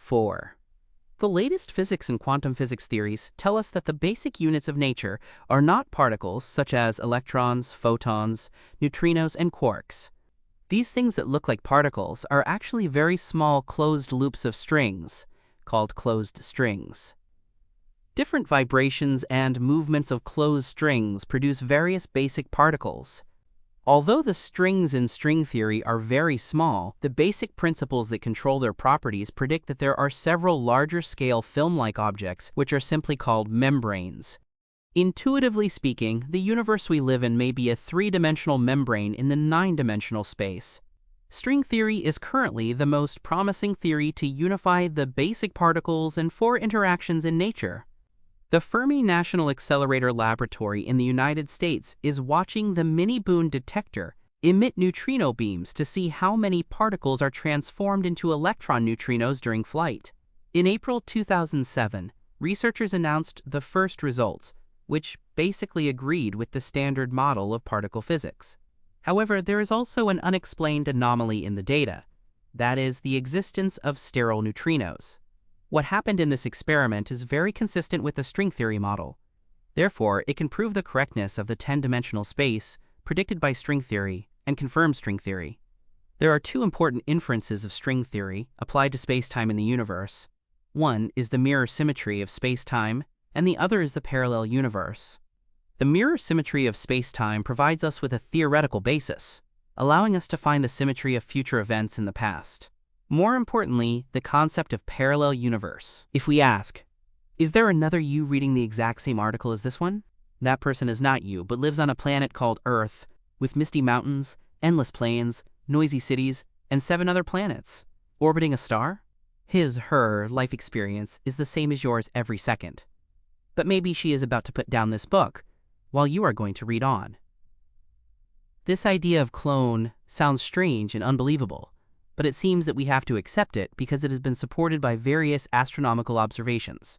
4. The latest physics and quantum physics theories tell us that the basic units of nature are not particles such as electrons, photons, neutrinos, and quarks. These things that look like particles are actually very small closed loops of strings, called closed strings. Different vibrations and movements of closed strings produce various basic particles. Although the strings in string theory are very small, the basic principles that control their properties predict that there are several larger-scale film-like objects which are simply called membranes. Intuitively speaking, the universe we live in may be a three-dimensional membrane in the nine-dimensional space. String theory is currently the most promising theory to unify the basic particles and four interactions in nature. The Fermi National Accelerator Laboratory in the United States is watching the Mini-Boone detector emit neutrino beams to see how many particles are transformed into electron neutrinos during flight. In April 2007, researchers announced the first results, which basically agreed with the standard model of particle physics. However, there is also an unexplained anomaly in the data, that is, the existence of sterile neutrinos. What happened in this experiment is very consistent with the string theory model. Therefore, it can prove the correctness of the 10-dimensional space predicted by string theory and confirm string theory. There are two important inferences of string theory applied to space-time in the universe. One is the mirror symmetry of space-time, and the other is the parallel universe. The mirror symmetry of space-time provides us with a theoretical basis, allowing us to find the symmetry of future events in the past. More importantly, the concept of parallel universe. If we ask, is there another you reading the exact same article as this one? That person is not you, but lives on a planet called Earth, with misty mountains, endless plains, noisy cities, and 7 other planets. Orbiting a star? Her life experience is the same as yours every second. But maybe she is about to put down this book, while you are going to read on. This idea of clone sounds strange and unbelievable, but it seems that we have to accept it because it has been supported by various astronomical observations.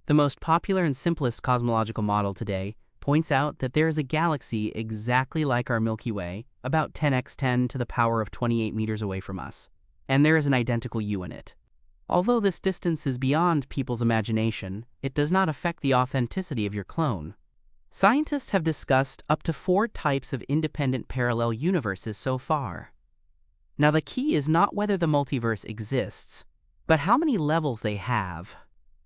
The most popular and simplest cosmological model today points out that there is a galaxy exactly like our Milky Way, about 10x10 to the power of 28 meters away from us, and there is an identical you in it. Although this distance is beyond people's imagination, it does not affect the authenticity of your clone. Scientists have discussed up to 4 types of independent parallel universes so far. Now, the key is not whether the multiverse exists, but how many levels they have.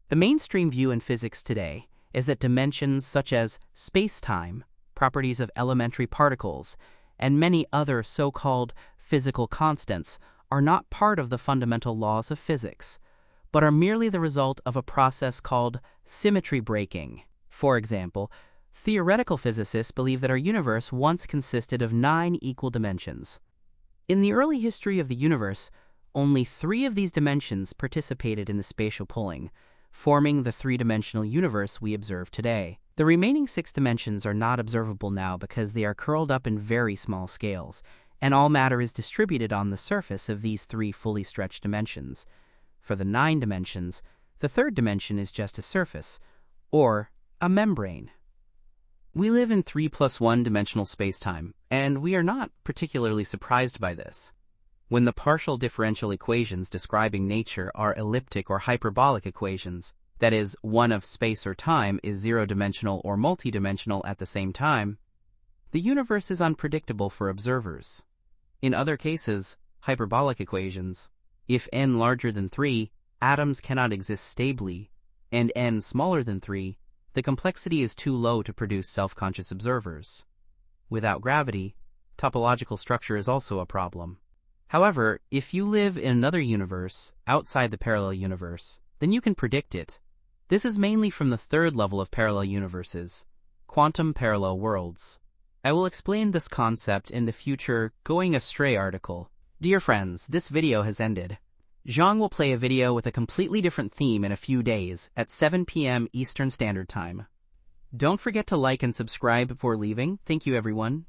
The mainstream view in physics today is that dimensions such as space-time, properties of elementary particles, and many other so-called physical constants are not part of the fundamental laws of physics, but are merely the result of a process called symmetry breaking. For example, theoretical physicists believe that our universe once consisted of 9 equal dimensions. In the early history of the universe, only 3 of these dimensions participated in the spatial pulling, forming the 3-dimensional universe we observe today. The remaining 6 dimensions are not observable now because they are curled up in very small scales, and all matter is distributed on the surface of these 3 fully stretched dimensions. For the 9 dimensions, the 3rd dimension is just a surface, or a membrane. We live in 3+1 dimensional spacetime, and we are not particularly surprised by this. When the partial differential equations describing nature are elliptic or hyperbolic equations, that is, one of space or time is 0-dimensional or multidimensional at the same time, the universe is unpredictable for observers. In other cases, hyperbolic equations, if n larger than 3, atoms cannot exist stably, and n smaller than 3, the complexity is too low to produce self-conscious observers. Without gravity, topological structure is also a problem. However, if you live in another universe, outside the parallel universe, then you can predict it. This is mainly from the 3rd level of parallel universes, quantum parallel worlds. I will explain this concept in the future Going Astray article. Dear friends, this video has ended. Zhang will play a video with a completely different theme in a few days at 7 p.m. Eastern Standard Time. Don't forget to like and subscribe before leaving. Thank you, everyone.